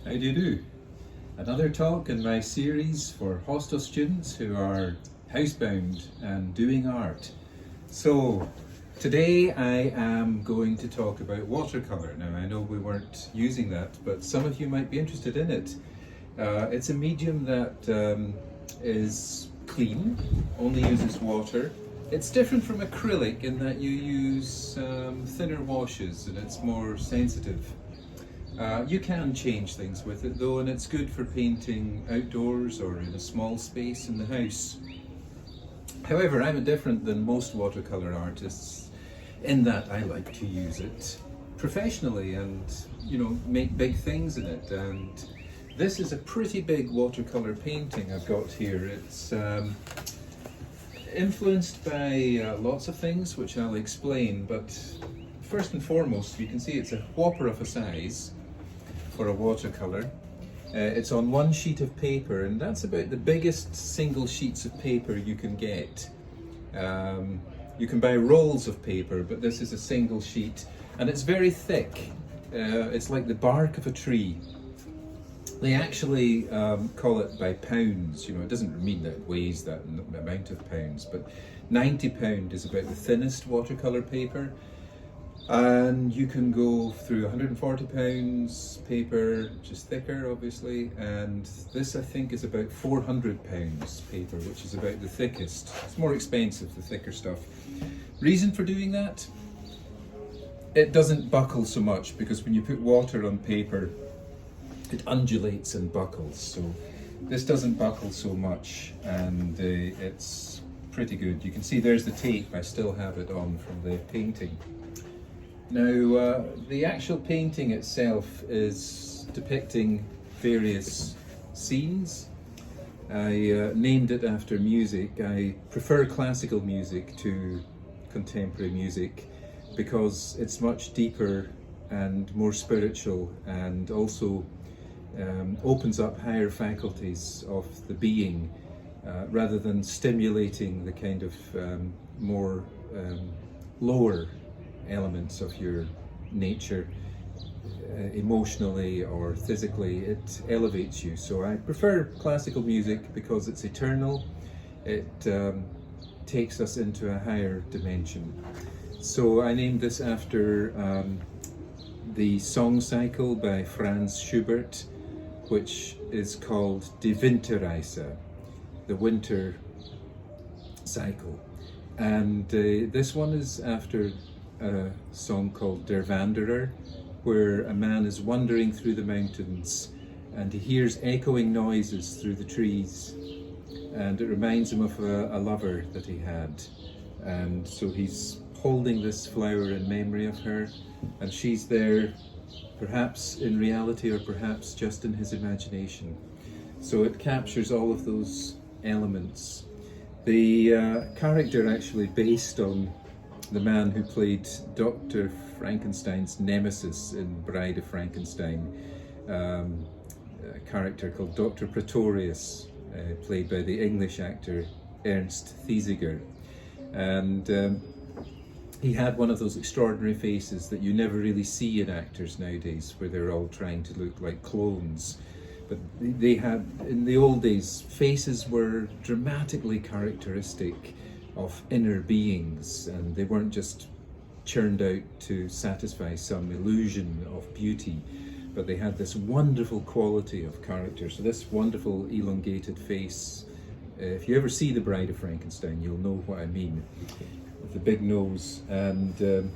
How do you do? Another talk in my series for hostel students who are housebound and doing art. So today I am going to talk about watercolor. Now I know we weren't using that, but some of you might be interested in it. It's a medium that is clean, only uses water. It's different from acrylic in that you use thinner washes and it's more sensitive. You can change things with it though, and it's good for painting outdoors or in a small space in the house. However, I'm different than most watercolor artists in that I like to use it professionally and, make big things in it. And this is a pretty big watercolor painting I've got here. It's influenced by lots of things which I'll explain, but first and foremost you can see it's a whopper of a size for a watercolor. It's on one sheet of paper, and that's about the biggest single sheets of paper you can get. You can buy rolls of paper, but this is a single sheet, and it's very thick. It's like the bark of a tree. They actually call it by pounds. It doesn't mean that it weighs that amount of pounds, but 90 pound is about the thinnest watercolor paper. And you can go through 140 pounds paper, which is thicker obviously, and this I think is about 400 pounds paper, which is about the thickest. It's more expensive, the thicker stuff. Reason for doing that? It doesn't buckle so much, because when you put water on paper it undulates and buckles, so this doesn't buckle so much, and it's pretty good. You can see there's the tape, I still have it on from the painting. Now, the actual painting itself is depicting various scenes. I named it after music. I prefer classical music to contemporary music because it's much deeper and more spiritual, and also opens up higher faculties of the being rather than stimulating the kind of more lower elements of your nature emotionally or physically. It elevates you. So I prefer classical music because it's eternal. It takes us into a higher dimension. So I named this after the song cycle by Franz Schubert, which is called Die Winterreise, the winter cycle. And this one is after a song called Der Wanderer, where a man is wandering through the mountains and he hears echoing noises through the trees, and it reminds him of a lover that he had, and so he's holding this flower in memory of her, and she's there perhaps in reality or perhaps just in his imagination. So it captures all of those elements. The character actually based on the man who played Dr. Frankenstein's nemesis in Bride of Frankenstein, a character called Dr. Pretorius, played by the English actor Ernst Thesiger. And he had one of those extraordinary faces that you never really see in actors nowadays, where they're all trying to look like clones. But they had, in the old days, faces were dramatically characteristic of inner beings, and they weren't just churned out to satisfy some illusion of beauty, but they had this wonderful quality of character. So this wonderful elongated face, if you ever see The Bride of Frankenstein, you'll know what I mean, with the big nose. And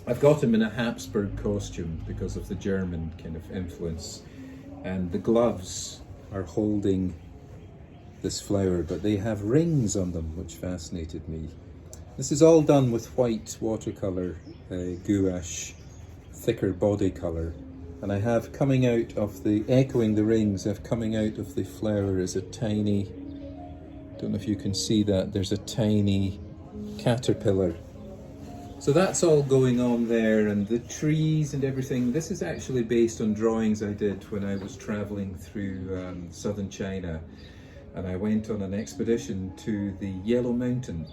I've got him in a Habsburg costume because of the German kind of influence, and the gloves are holding this flower, but they have rings on them, which fascinated me. This is all done with white watercolor, gouache, thicker body color, and I have coming out of echoing the rings, coming out of the flower is a tiny, don't know if you can see that, there's a tiny caterpillar. So that's all going on there, and the trees and everything. This is actually based on drawings I did when I was traveling through southern China, and I went on an expedition to the Yellow Mountain,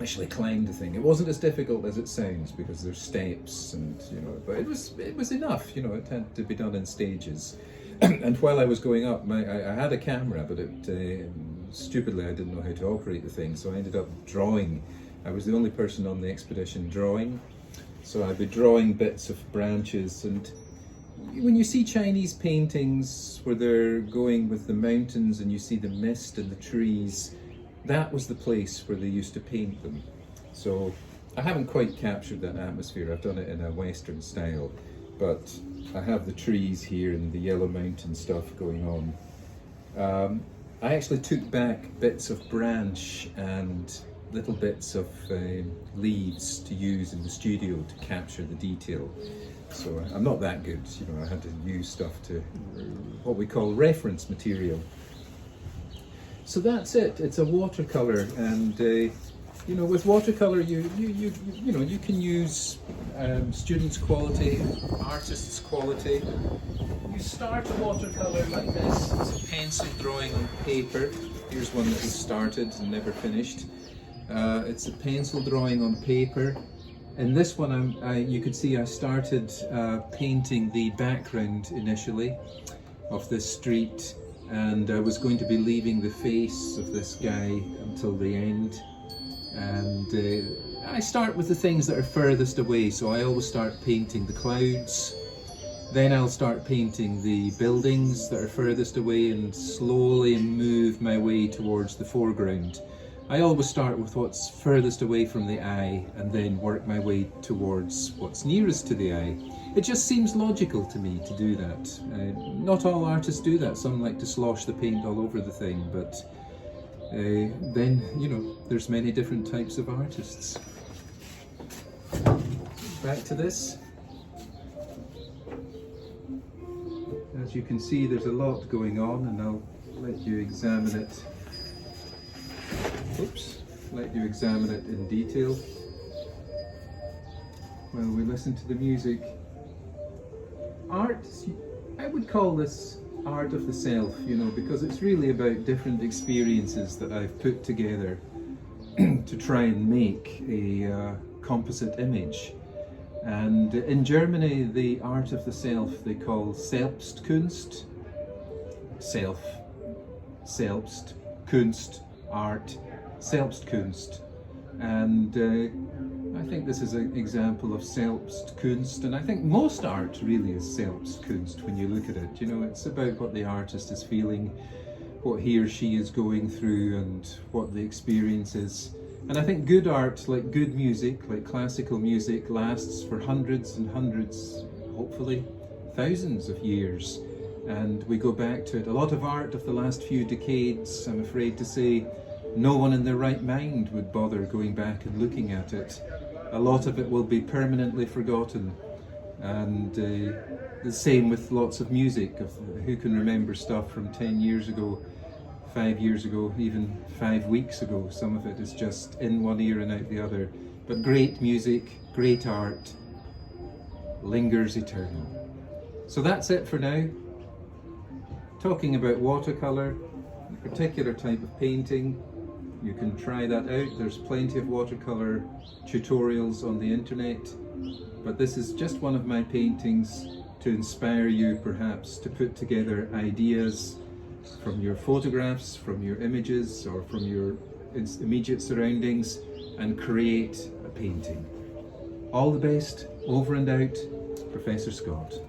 actually climbed the thing. It wasn't as difficult as it sounds because there's steps and, you know, but it was enough, you know, it had to be done in stages. And while I was going up, I had a camera, but stupidly I didn't know how to operate the thing, so I ended up drawing. I was the only person on the expedition drawing, so I'd be drawing bits of branches. And when you see Chinese paintings where they're going with the mountains and you see the mist and the trees, that was the place where they used to paint them. So I haven't quite captured that atmosphere. I've done it in a Western style, but I have the trees here and the yellow mountain stuff going on. I actually took back bits of branch and little bits of leaves to use in the studio to capture the detail. So I'm not that good, you know, I had to use stuff to what we call reference material. So that's it. It's a watercolor, and you know, with watercolor, you know, you can use students' quality, artists' quality. You start a watercolor like this. It's a pencil drawing on paper. Here's one that was started and never finished. It's a pencil drawing on paper. In this one, you could see I started painting the background initially of this street, and I was going to be leaving the face of this guy until the end. And I start with the things that are furthest away, so I always start painting the clouds, then I'll start painting the buildings that are furthest away and slowly move my way towards the foreground. I always start with what's furthest away from the eye and then work my way towards what's nearest to the eye. It just seems logical to me to do that. Not all artists do that. Some like to slosh the paint all over the thing, but then, you know, there's many different types of artists. Back to this. As you can see, there's a lot going on, and I'll let you examine it. Let you examine it in detail while we listen to the music. Art, I would call this art of the self, you know, because it's really about different experiences that I've put together to try and make a composite image. And in Germany, the art of the self they call Selbstkunst. Self, Selbst, Kunst, art, Selbstkunst. And I think this is an example of Selbstkunst, and I think most art really is Selbstkunst when you look at it. You know, it's about what the artist is feeling, what he or she is going through, and what the experience is. And I think good art, like good music, like classical music, lasts for hundreds and hundreds, hopefully thousands of years. And we go back to it. A lot of art of the last few decades, I'm afraid to say, no one in their right mind would bother going back and looking at it. A lot of it will be permanently forgotten. And the same with lots of music. Who can remember stuff from 10 years ago, 5 years ago, even 5 weeks ago? Some of it is just in one ear and out the other. But great music, great art, lingers eternal. So that's it for now. Talking about watercolor, a particular type of painting. You can try that out. There's plenty of watercolor tutorials on the internet, but this is just one of my paintings to inspire you perhaps to put together ideas from your photographs, from your images, or from your immediate surroundings and create a painting. All the best, over and out, Professor Scott.